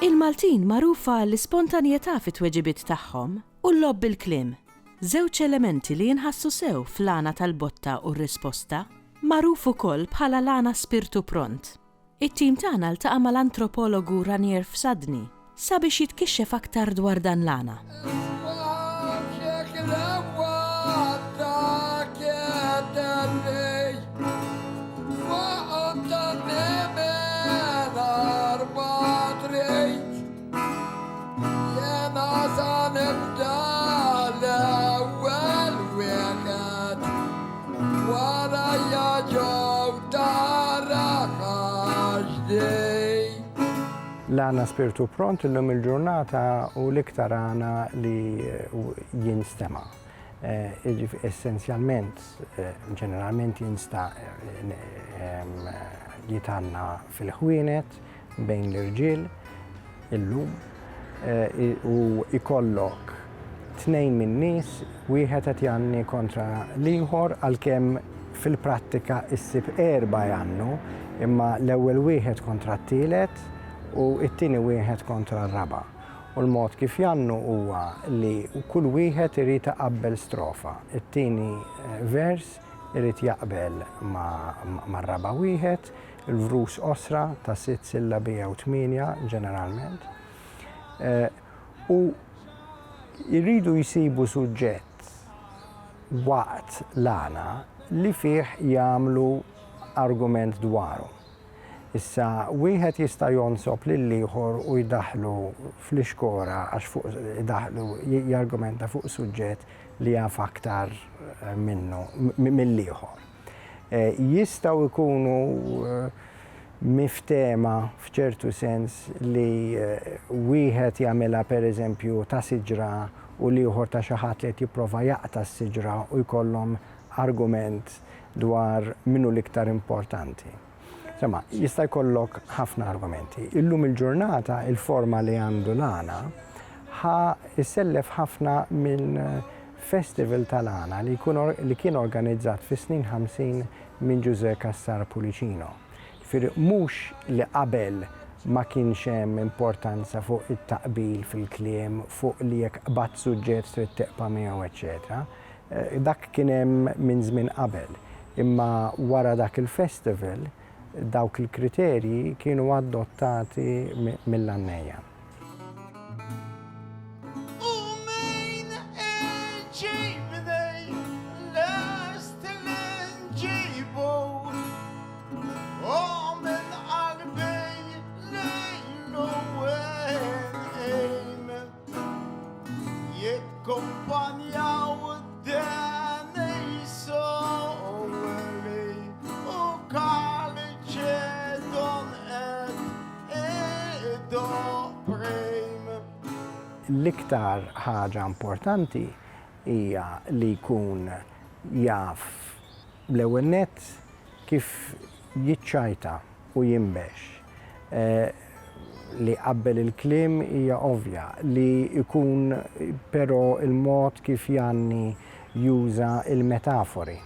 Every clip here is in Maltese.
Il-Maltin magħrufa l-ispontanjetà fit-tweġibiet tagħhom u l-lob bil-kliem. Żewġ elementi li jinħassu sew fl-għana tal-botta u r-risposta, magħruf ukoll bħala l-għana spirtu pront. It-tim tagħna ltaqa' mal-antropologu Ranier Fsadni sabiex jitkixxef aktar dwar dan l-għana. L-għana spiritu pront illum il-ġurnata u l-iktar għana li jinstema. Essenzjalment, ġeneralment jitanna fil-ħwienet bejn l-irġiel illum u ikollok tnejn minn nies wieħed qed janni kontra l-ieħor għalkemm fil-prattika issib erba' jannu imma l-ewwel wieħed kontra t-tielet u t-tieni wieħed kontra r-raba'. U l-mod kif jannu huwa li kull wieħed irid iqabbel strofa. It-tieni vers irid jaqbel mar-raba' wieħed, il-vrus osra ta' 6 sillabi jew 8 ġeneralment. U jridu jsibu suġġett waqt l-għana li fih jagħmlu argument dwaru. Issa, wieħed jista' jonsob lill-ieħor u jdaħlu fl-iskora għax fuq jdaħlu jargumenta fuq suġġett li jaf aktar minnu mill-ieħor. Jistgħu jkunu miftema f'ċertu sens li wieħed jagħmilha pereżempju ta' siġra u l-ieħor ta' xi ħadd li qed jipprova jaqta' s-siġra u jkollhom argument dwar minnu l-iktar importanti. Insomma, jista' jkollok ħafna argumenti. Illum il-ġurnata il-forma li għandu l-għana jissellef ħafna minn festival tal-għana li kien organizzat fis-snin 50 minn Giuseppe Cassar Pulicino. Mhux li qabel ma kienx hemm importanza fuq it-taqbil fil-kliem, fuq li jekk qbad suġġett trid teqpa' miegħu eċetera. Dak kien hemm minn żmien qabel. Imma wara dak il-festival dawk il-kriterji kienu adottati mill-għannejja. L-iktar ħaġa importanti hija li jkun jaf l-ewwel nett kif jiċċajta u jinbex. Li qabbel il-kliem hija ovvja li jkun però il-mod kif janni juża il-metafori.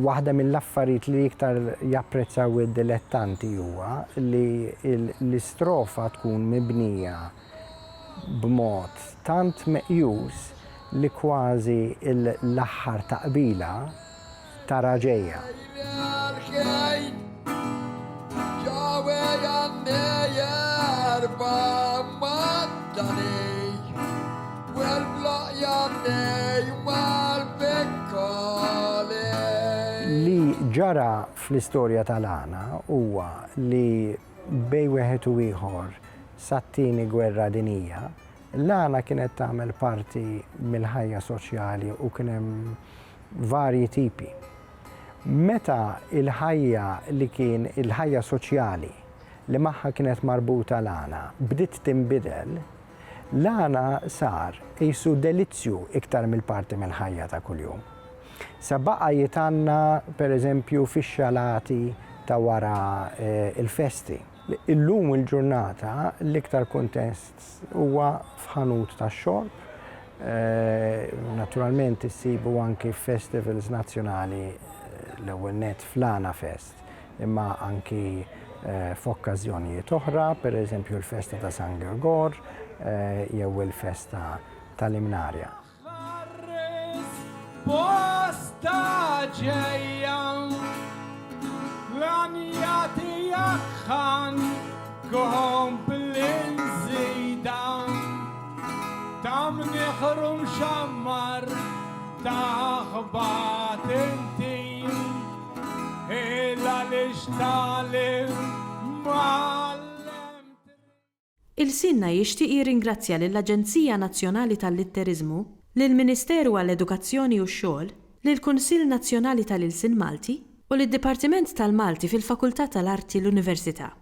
Waħda mill-affarijiet li iktar japprezzaw id-dilettanti huwa li l-istrofa tkun mibnija b'mod tant meqjus li kważi l-aħħar taqbila tara ġejja. Li ġara fl-istorja tal-għana huwa li bej wieħed u ieħor sat-tieni gwerra dinjija, l-għana kienet tagħmel parti mill-ħajja soċjali u kien hemm varji tipi. Meta il-ħajja li kien il-ħajja soċjali li magħha kienet marbuta l-għana bdiet tinbidel, l-għana sar qisu delizzju iktar mill-parti mill-ħajja ta' kuljum. Sa baqa' jitanna pereżempju fix-xalati ta' wara il-festi. Illum il-ġurnata l-iktar kontest huwa f'ħanut tax-xorb. Naturalment issibu anki festivals nazzjonali l-ewwel net fl-Lana Fest, imma anki f'okkażjonijiet oħra, pereżempju l-festa ta' San Gregor jew il-festa tal-Imnarja. Il-Sinna jixtieq jirringrazzja lill-Aġenzija Nazzjonali tal-Litterizmu, lill-Ministeru għall-Edukazzjoni u x-Xogħol, lill-Kunsill Nazzjonali tal-Ilsien Malti u lid-Dipartiment tal-Malti fil-Fakultà tal-Arti l-Università.